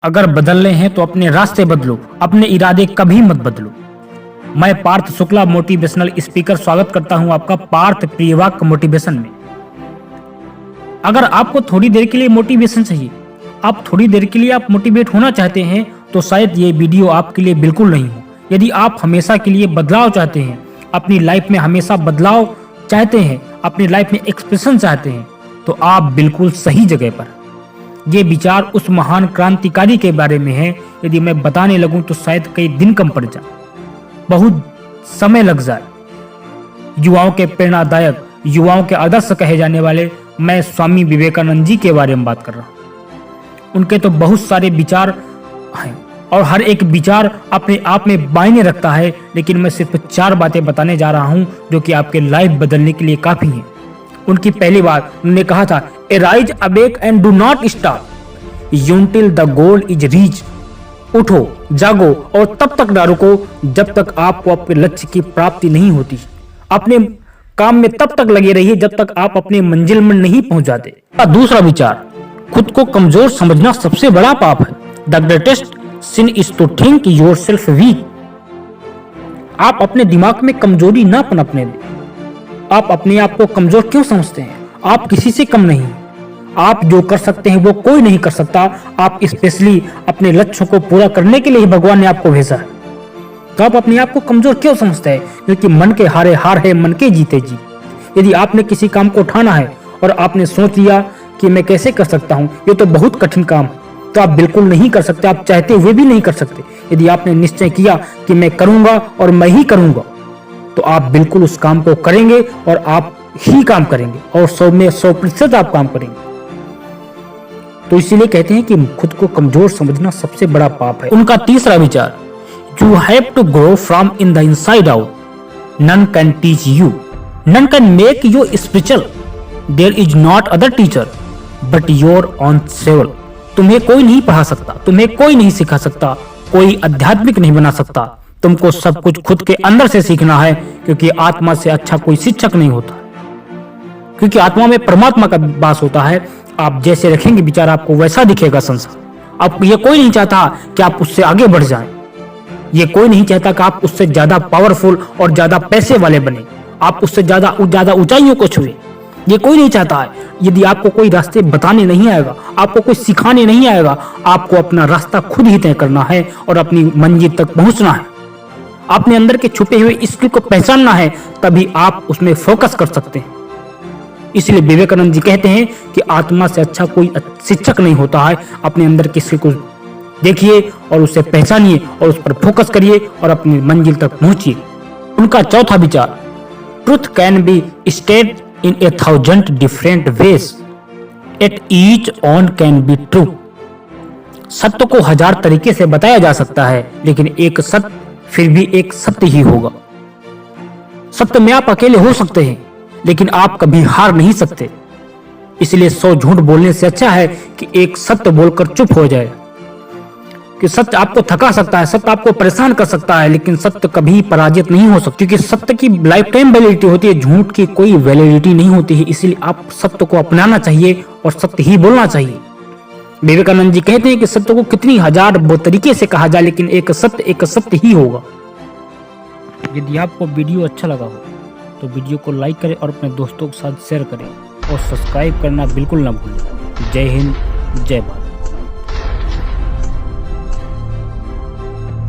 अगर बदलने हैं तो अपने रास्ते बदलो, अपने इरादे कभी मत बदलो। मैं पार्थ शुक्ला मोटिवेशनल स्पीकर स्वागत करता हूं आपका पार्थ प्रियवाक मोटिवेशन में। अगर आपको थोड़ी देर के लिए मोटिवेशन चाहिए, आप थोड़ी देर के लिए आप मोटिवेट होना चाहते हैं, तो शायद ये वीडियो आपके लिए बिल्कुल नहीं हो। यदि आप हमेशा के लिए बदलाव चाहते हैं, अपनी लाइफ में हमेशा बदलाव चाहते हैं, अपनी लाइफ में एक्सप्रेशन चाहते हैं, तो आप बिल्कुल सही जगह पर। ये विचार उस महान क्रांतिकारी के बारे में है। यदि मैं बताने लगूं तो शायद कई दिन कम पड़ जाए, बहुत समय लग जाए। युवाओं के प्रेरणादायक, युवाओं के आदर्श कहे जाने वाले मैं स्वामी विवेकानंद जी के बारे में बात कर रहा हूं। उनके तो बहुत सारे विचार हैं और हर एक विचार अपने आप में मायने रखता है, लेकिन मैं सिर्फ 4 बातें बताने जा रहा हूं जो कि आपके लाइफ बदलने के लिए काफी हैं। उनकी पहली बात, उन्होंने कहा था, Arise, awake and do not stop until the goal is reached। उठो, जागो और तब तक ना रुको जब तक आपको अपने लक्ष्य की प्राप्ति नहीं होती। अपने काम में तब तक लगे रहिए जब तक आप अपने मंजिल में नहीं पहुंच जाते। दूसरा विचार, खुद को कमजोर समझना सबसे बड़ा पाप है। The greatest sin is to think yourself weak। आप अपने दिमाग में कमजोरी ना पनपने दें। आप अपने आप को कमजोर क्यों समझते हैं? आप किसी से कम नहीं। आप जो कर सकते हैं वो कोई नहीं कर सकता। आप स्पेशली अपने लक्ष्यों को पूरा करने के लिए ही भगवान ने आपको भेजा है। तो आप अपने आप को कमजोर क्यों समझते हैं? क्योंकि मन के हारे हार है, मन के जीते जीत। यदि आपने किसी काम को उठाना है और आपने सोच लिया कि मैं कैसे कर सकता हूँ, ये तो बहुत कठिन काम है, तो आप बिल्कुल नहीं कर सकते। आप चाहते हुए भी नहीं कर सकते। यदि आपने निश्चय किया कि मैं करूंगा और मैं ही करूंगा, तो आप बिल्कुल उस काम को करेंगे और आप ही काम करेंगे और 100 में 100% आप काम करेंगे। तो इसीलिए कहते हैं कि खुद को कमजोर समझना सबसे बड़ा पाप है। उनका तीसरा विचार, you have to grow from in the inside out. None can teach you, none can make you spiritual. There is not other teacher but your own soul. तुम्हें कोई नहीं पढ़ा सकता, तुम्हें कोई नहीं सिखा सकता, कोई आध्यात्मिक नहीं बना सकता। तुमको सब कुछ खुद के अंदर से सीखना है, क्योंकि आत्मा से अच्छा कोई शिक्षक नहीं होता। क्योंकि आत्मा में परमात्मा का वास होता है। आप जैसे रखेंगे विचार, आपको वैसा दिखेगा संसार। अब ये कोई नहीं चाहता कि आप उससे आगे बढ़ जाएं। ये कोई नहीं चाहता कि आप उससे ज्यादा पावरफुल और ज्यादा पैसे वाले बने, आप उससे ज्यादा ऊंचाइयों को छुए। ये कोई नहीं चाहता है। यदि आपको कोई रास्ते बताने नहीं आएगा, आपको कोई सिखाने नहीं आएगा, आपको अपना रास्ता खुद ही तय करना है और अपनी मंजिल तक पहुंचना है। अपने अंदर के छुपे हुए स्किल को पहचानना है, तभी आप उसमें फोकस कर सकते हैं। इसलिए विवेकानंद जी कहते हैं कि आत्मा से अच्छा कोई शिक्षक नहीं होता है। अपने अंदर के स्किल को देखिए और उसे पहचानिए और उस पर फोकस करिए और अपनी मंजिल तक पहुंचिए। उनका चौथा विचार, truth can be stayed in 1000 different ways, at each on can be true. सत्य को 1000 तरीके से बताया जा सकता है, लेकिन एक सत्य फिर भी एक सत्य ही होगा। सत्य में आप अकेले हो सकते हैं, लेकिन आप कभी हार नहीं सकते। इसलिए 100 झूठ बोलने से अच्छा है कि एक सत्य बोलकर चुप हो जाए। कि सत्य आपको थका सकता है, सत्य आपको परेशान कर सकता है, लेकिन सत्य कभी पराजित नहीं हो सकता, क्योंकि सत्य की लाइफ टाइम वैलिडिटी होती है, झूठ की कोई वैलिडिटी नहीं होती है। इसलिए आप सत्य को अपनाना चाहिए और सत्य ही बोलना चाहिए। विवेकानंद जी कहते हैं कि सत्य को कितनी 1000 तरीके से कहा जाए, लेकिन एक सत्य ही होगा। यदि आपको वीडियो अच्छा लगा हो तो वीडियो को लाइक करें और अपने दोस्तों के साथ शेयर करें और सब्सक्राइब करना बिल्कुल ना भूलें। जय हिंद, जय भारत।